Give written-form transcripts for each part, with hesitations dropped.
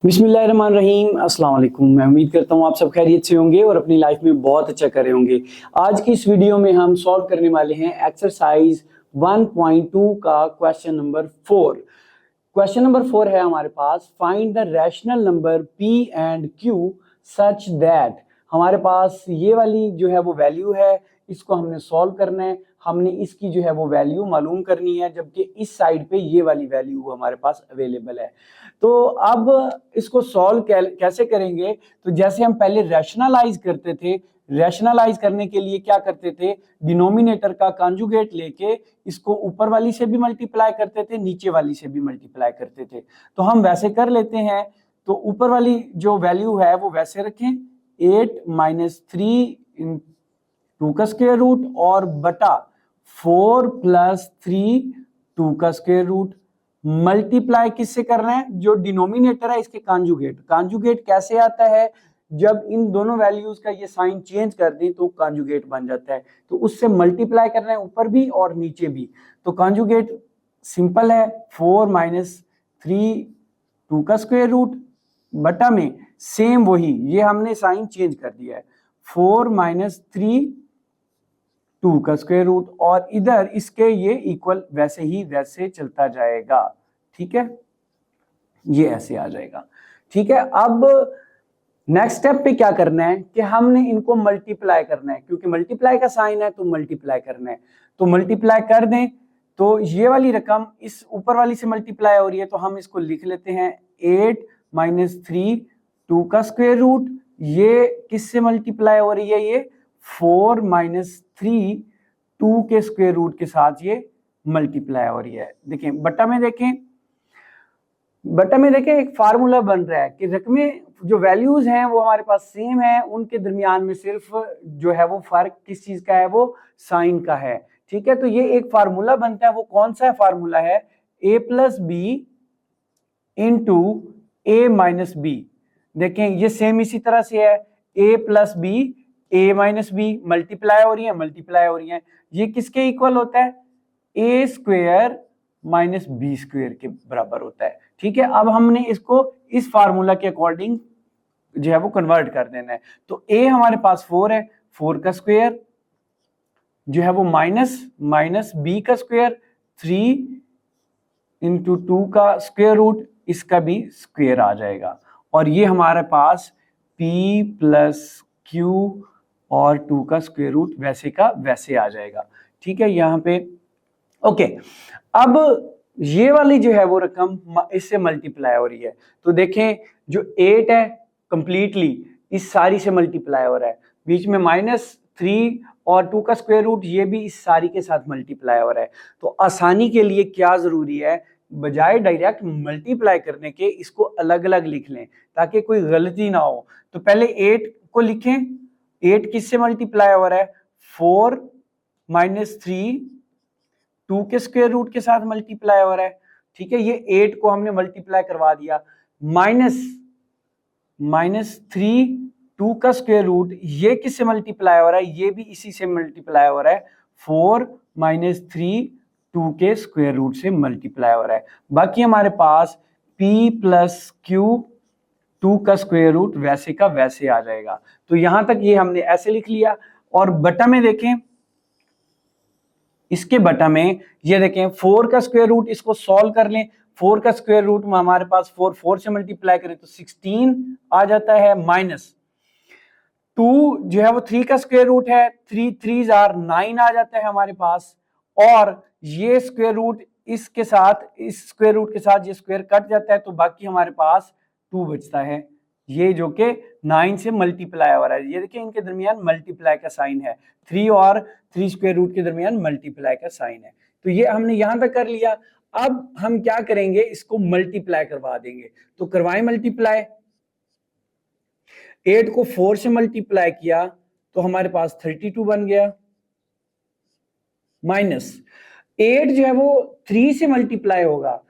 बिस्मिल्लाहिर्रहमानिर्रहीम। अस्सलाम वालेकुम। मैं उम्मीद करता हूँ आप सब खैरियत से होंगे और अपनी लाइफ में बहुत अच्छा कर रहे होंगे। आज की इस वीडियो में हम सॉल्व करने वाले हैं एक्सरसाइज 1.2 का क्वेश्चन नंबर 4। क्वेश्चन नंबर 4 है हमारे पास, find the rational number p and q such that. हमारे पास ये वाली जो है वो वैल्यू है, इसको हमने सॉल्व करना है। हमने इसकी जो है वो वैल्यू मालूम करनी है, जबकि इस साइड पे ये वाली वैल्यू हमारे पास अवेलेबल है। तो अब इसको सॉल्व कैसे करेंगे? तो जैसे हम पहले रैशनलाइज करते थे, रैशनलाइज करने के लिए क्या करते थे, डिनोमिनेटर का कॉन्जुगेट लेके इसको ऊपर वाली से भी मल्टीप्लाई करते थे, नीचे वाली से भी मल्टीप्लाई करते थे। तो हम वैसे कर लेते हैं। तो ऊपर वाली जो वैल्यू है वो वैसे रखें, 8 माइनस 3 2 का स्क्वायर रूट और बटा 4 प्लस 3 2 का स्क्वायर रूट। मल्टीप्लाई किससे करना है? जो डिनोमिनेटर है इसके कॉन्जुगेट। कॉन्जुगेट कैसे आता है? जब इन दोनों वैल्यूज का ये साइन चेंज कर दें तो कॉन्जुगेट बन जाता है। तो उससे मल्टीप्लाई करना है ऊपर भी और नीचे भी। तो कॉन्जुगेट सिंपल है, 4 माइनस 3 2 का स्क्वायर रूट बटा में सेम वही, ये हमने साइन चेंज कर दिया है, 4 माइनस 3 2 का स्क्वायर रूट, और इधर इसके ये इक्वल वैसे ही वैसे चलता जाएगा। ठीक है, ये ऐसे आ जाएगा। ठीक है, अब नेक्स्ट स्टेप पे क्या करना है कि हमने इनको मल्टीप्लाई करना है, क्योंकि मल्टीप्लाई का साइन है तो मल्टीप्लाई करना है। तो मल्टीप्लाई कर दें तो ये वाली रकम इस ऊपर वाली से मल्टीप्लाई हो रही है, तो हम इसको लिख लेते हैं 8 माइनस 3 2 का स्क्वायर रूट। ये किससे मल्टीप्लाई हो रही है? ये 4 माइनस 3 2 के स्क्वायर रूट के साथ ये मल्टीप्लाई हो रही है। देखें बटा में, देखें एक फार्मूला बन रहा है कि रकमें जो वैल्यूज हैं वो हमारे पास सेम है, उनके दरमियान में सिर्फ जो है वो फर्क किस चीज का है? वो साइन का है। ठीक है, तो ये एक फार्मूला बनता है। वो कौन सा फार्मूला है? a plus B into A minus B. देखें ये सेम इसी तरह से है, a plus B A minus B, multiply हो रही है। ये किसके इक्वल होता है? A square minus B square के बराबर होता है। ठीक है, अब हमने इसको इस फार्मूला के अकॉर्डिंग जो है वो कन्वर्ट कर देना है। तो a हमारे पास 4 है, 4 का स्क्वायर जो है वो माइनस बी का स्क्वायर 3 इंटू 2 का स्क्वायर रूट, इसका भी स्क्वायर आ जाएगा। और ये हमारे पास p प्लस क्यू और 2 का स्क्वायर रूट वैसे का वैसे आ जाएगा। ठीक है, यहाँ पे ओके। अब ये वाली जो है वो रकम इससे मल्टीप्लाई हो रही है। तो देखें जो 8 है कंप्लीटली इस सारी से मल्टीप्लाई हो रहा है, बीच में -3 और 2 का स्क्वायर रूट ये भी इस सारी के साथ मल्टीप्लाई हो रहा है। तो आसानी के लिए क्या जरूरी है, बजाय डायरेक्ट मल्टीप्लाई करने के इसको अलग अलग लिख लें ताकि कोई गलती ना हो। तो पहले 8 को लिखें, 8 किससे मल्टीप्लाई हो रहा है? 4 माइनस 3 2 के स्क्वायर रूट के साथ मल्टीप्लाई हो रहा है। ठीक है, ये 8 को हमने मल्टीप्लाई करवा दिया, -3 2 का स्क्वायर रूट ये किससे मल्टीप्लाई हो रहा है? ये भी इसी से मल्टीप्लाई हो रहा है, 4 माइनस 3 2 के स्क्वायर रूट से मल्टीप्लाई हो रहा है। बाकी हमारे पास p प्लस क्यू 2 का स्क्वायर रूट वैसे का वैसे आ जाएगा। तो यहां तक ये हमने ऐसे लिख लिया। और बटा में देखें, इसके बटा में ये देखें 4 का स्क्वायर रूट, इसको सॉल्व कर लें। 4 का स्क्वायर रूट में हमारे पास 4 से मल्टीप्लाई करें तो 16 आ जाता है, माइनस 2 जो है वो 3 का स्क्वायर रूट है, 3 3 आर 9 आ जाता है हमारे पास। और ये स्क्वायर रूट इसके साथ, इस स्क्वायर रूट के साथ ये स्क्वायर कट जाता है, तो बाकी हमारे पास 2 बचता है, ये जो कि 9 से मल्टीप्लाई हो रहा है। ये देखिए इनके दरमियान मल्टीप्लाई का साइन है, 3 और 3 स्क्वायर रूट के दरमियान मल्टीप्लाई का साइन है। तो ये हमने यहां तक कर लिया। अब हम क्या करेंगे, इसको मल्टीप्लाई करवा देंगे। तो करवाएं मल्टीप्लाई। 8 को 4 से मल्टीप्लाई किया तो हमारे पास 32 बन गया, माइनस 8 जो है वो 3 से मल्टीप्लाई होगा,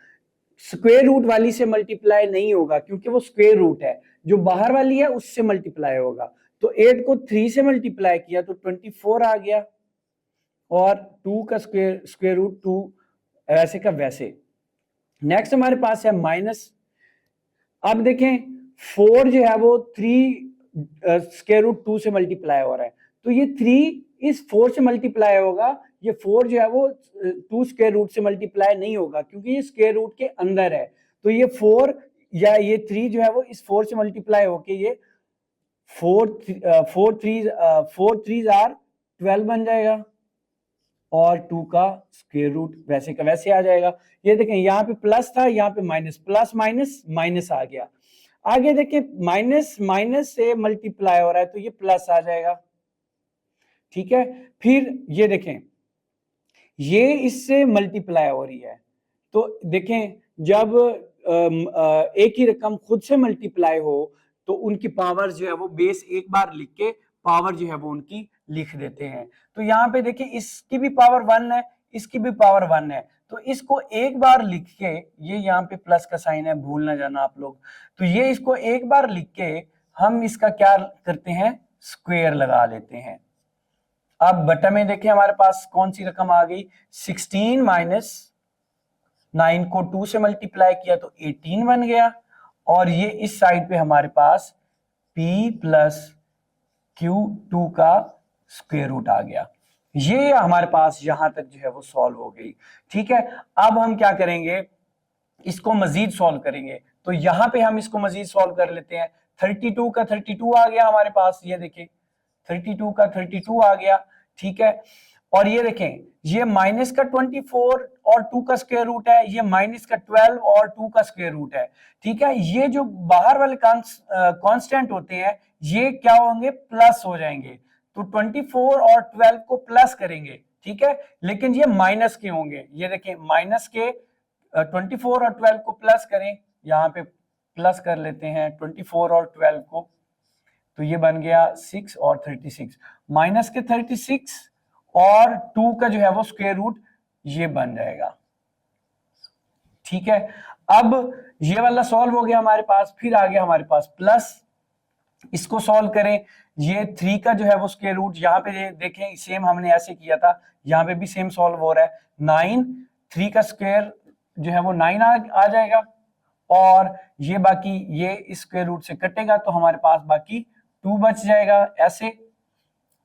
स्क्वायर रूट वाली से मल्टीप्लाई नहीं होगा क्योंकि वो स्क्वायर रूट है, जो बाहर वाली है उससे मल्टीप्लाई होगा। तो 8 को 3 से मल्टीप्लाई किया तो 24 आ गया, और 2 का स्क्वायर रूट 2 वैसे का वैसे। नेक्स्ट हमारे पास है अब देखें 4 जो है वो 3 स्क्वायर रूट 2 से मल्टीप्लाई हो रहा है, तो ये 3 इस 4 से मल्टीप्लाई होगा, ये 4 जो है वो 2 स्क्वायर रूट से मल्टीप्लाई नहीं होगा क्योंकि ये स्क्वायर रूट के अंदर है। तो ये 4 या ये 3 जो है वो इस 4 से मल्टीप्लाई होके ये 4 3 आर 12 बन जाएगा और 2 का स्क्वायर रूट वैसे का वैसे आ जाएगा। ये देखें यहाँ पे प्लस था, यहाँ पे माइनस, प्लस माइनस माइनस आ गया। आगे देखिए माइनस माइनस से मल्टीप्लाई हो रहा है तो ये प्लस आ जाएगा, ठीक है। फिर ये देखें ये इससे मल्टीप्लाई हो रही है, तो देखें जब एक ही रकम खुद से मल्टीप्लाई हो तो उनकी पावर जो है वो बेस एक बार लिख के पावर जो है वो उनकी लिख देते हैं। तो यहाँ पे देखिए इसकी भी पावर 1 है, इसकी भी पावर 1 है, तो इसको एक बार लिख के, ये यहाँ पे प्लस का साइन है भूल ना जाना आप लोग, तो ये इसको एक बार लिख के हम इसका क्या करते हैं, स्क्वायर लगा लेते हैं। अब बटा में देखिए हमारे पास कौन सी रकम आ गई, 16 माइनस 9 को 2 से मल्टीप्लाई किया तो 18 बन गया, और ये इस साइड पे हमारे पास p प्लस क्यू 2 का स्क्वायर रूट आ गया। ये हमारे पास यहां तक जो है वो सॉल्व हो गई, ठीक है। अब हम क्या करेंगे, इसको मजीद सॉल्व करेंगे, तो यहां पे हम इसको मजीद सॉल्व कर लेते हैं। 32 का 32 आ गया हमारे पास, ये देखिए 32 का 32 आ गया, ठीक है। और ये देखें ये माइनस का 24 और 2 का स्क्वायर रूट है, ये माइनस का 12 और 2 का स्क्वायर रूट है, ठीक है। ये जो बाहर वाले कांस्टेंट होते हैं ये क्या होंगे, प्लस हो जाएंगे, तो 24 और 12 को प्लस करेंगे, ठीक है, लेकिन ये माइनस के होंगे। ये देखें माइनस के 24 और 12 को प्लस करें, यहाँ पे प्लस कर लेते हैं 24 और 12 को, तो ये बन गया 6 और 36, माइनस के 36 और 2 का जो है वो स्क्वायर रूट ये बन जाएगा, ठीक है। अब ये वाला सॉल्व हो गया हमारे पास, फिर आ गया हमारे पास प्लस, इसको सॉल्व करें, ये 3 का जो है वो स्क्वायर रूट, यहाँ पे देखें सेम हमने ऐसे किया था, यहाँ पे भी सेम सॉल्व हो रहा है, 9, 3 का स्क्वायर जो है वो 9 आ जाएगा, और ये बाकी ये इस स्क्वायर रूट से कटेगा तो हमारे पास बाकी 2 बच जाएगा ऐसे,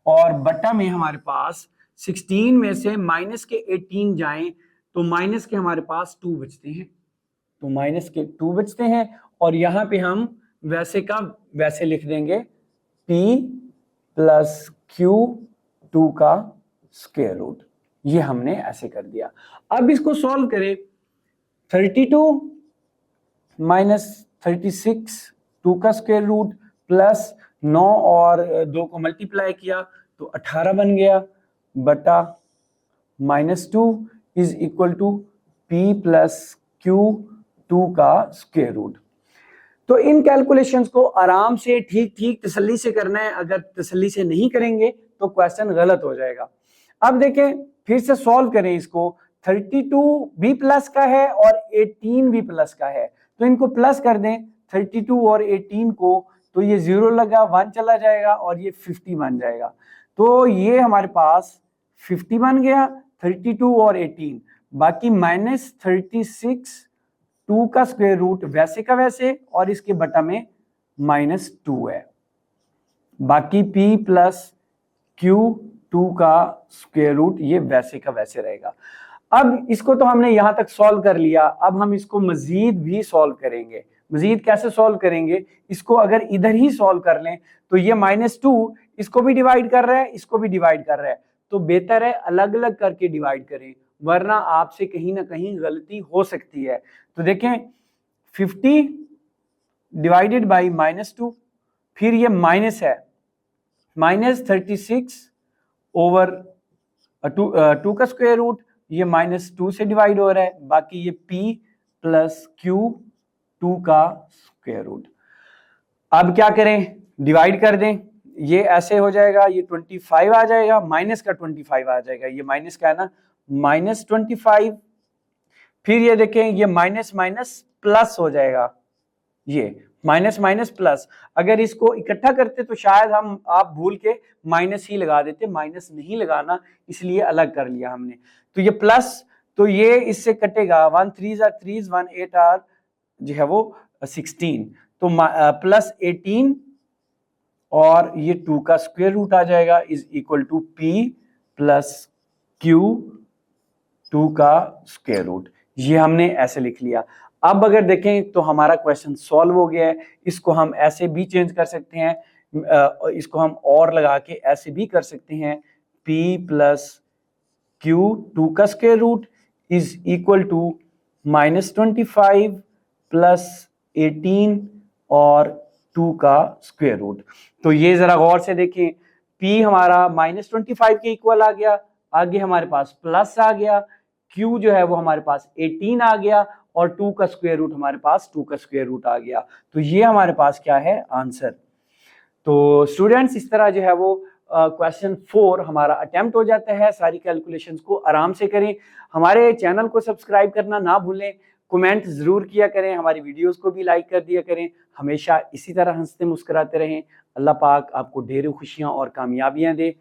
और बटा में हमारे पास 16 में से माइनस के 18 जाएं तो माइनस के हमारे पास 2 बचते हैं, तो माइनस के 2 बचते हैं, और यहां पे हम वैसे का वैसे लिख देंगे p प्लस क्यू 2 का स्क्वायर रूट, ये हमने ऐसे कर दिया। अब इसको सॉल्व करें, 32 माइनस 36 2 का स्क्वायर रूट प्लस 9 और 2 को मल्टीप्लाई किया तो 18 बन गया, बटा -2 is equal to p plus Q 2 का स्क्वायर रूट। तो इन कैलकुलेशंस को आराम से ठीक ठीक तसल्ली से करना है, अगर तसल्ली से नहीं करेंगे तो क्वेश्चन गलत हो जाएगा। अब देखें फिर से सॉल्व करें इसको, 32 भी प्लस का है और 18 भी प्लस का है, तो इनको प्लस कर दें 32 और 18 को, तो ये 0 लगा 1 चला जाएगा और ये 50 बन जाएगा, तो ये हमारे पास 50 बन गया 32 और 18, बाकी -36 2 का स्क्वायर रूट वैसे का वैसे और इसके बटा में -2 है, बाकी p प्लस क्यू 2 का स्क्वायर रूट ये वैसे का वैसे रहेगा। अब इसको तो हमने यहां तक सॉल्व कर लिया, अब हम इसको मजीद भी सॉल्व करेंगे। मजीद कैसे सॉल्व करेंगे, इसको अगर इधर ही सॉल्व कर लें तो ये -2 इसको भी डिवाइड कर रहा है, इसको भी डिवाइड कर रहा है, तो बेहतर है अलग अलग करके डिवाइड करें, वरना आपसे कहीं ना कहीं गलती हो सकती है। तो देखें 50 डिवाइडेड बाई -2, फिर ये माइनस है -36 ओवर 2 का स्क्वायर रूट, ये -2 से डिवाइड हो रहा है, बाकी ये p प्लस क्यू 2 का स्क्वायर रूट। अब क्या करें, डिवाइड कर दें, ये ऐसे हो जाएगा, ये 25 आ जाएगा, माइनस का 25 आ जाएगा, ये माइनस का है ना, -25, फिर ये देखें ये माइनस माइनस प्लस हो जाएगा, ये माइनस माइनस प्लस, अगर इसको इकट्ठा करते तो शायद आप भूल के माइनस ही लगा देते, माइनस नहीं लगाना इसलिए अलग कर लिया हमने, तो ये प्लस, तो ये इससे कटेगा 1 3 1 8 जो है वो 16, तो प्लस 18 और ये 2 का स्क्वायर रूट आ जाएगा is equal to p plus q 2 का स्क्वायर रूट। ये हमने ऐसे लिख लिया। अब अगर देखें तो हमारा क्वेश्चन सॉल्व हो गया है। इसको हम ऐसे भी चेंज कर सकते हैं, इसको हम और लगा के ऐसे भी कर सकते हैं, p प्लस q 2 का square root is equal to -25 plus 18 और 2 का स्क्वायर रूट। तो ये जरा गौर से देखें, p हमारा -25 के इक्वल आ गया, आगे हमारे पास प्लस आ गया, q जो है वो हमारे पास 18 आ गया और 2 का स्क्वायर रूट हमारे पास 2 का स्क्वायर रूट आ गया। तो ये हमारे पास क्या है, आंसर। तो स्टूडेंट्स इस तरह जो है वो क्वेश्चन 4 हमारा अटेम्प्ट हो जाता है। सारी कैलकुलेशंस को आराम से करें। हमारे चैनल को सब्सक्राइब करना ना भूलें, कमेंट जरूर किया करें, हमारी वीडियोस को भी लाइक कर दिया करें। हमेशा इसी तरह हंसते मुस्कुराते रहें। अल्लाह पाक आपको ढेरों खुशियां और कामयाबियां दे।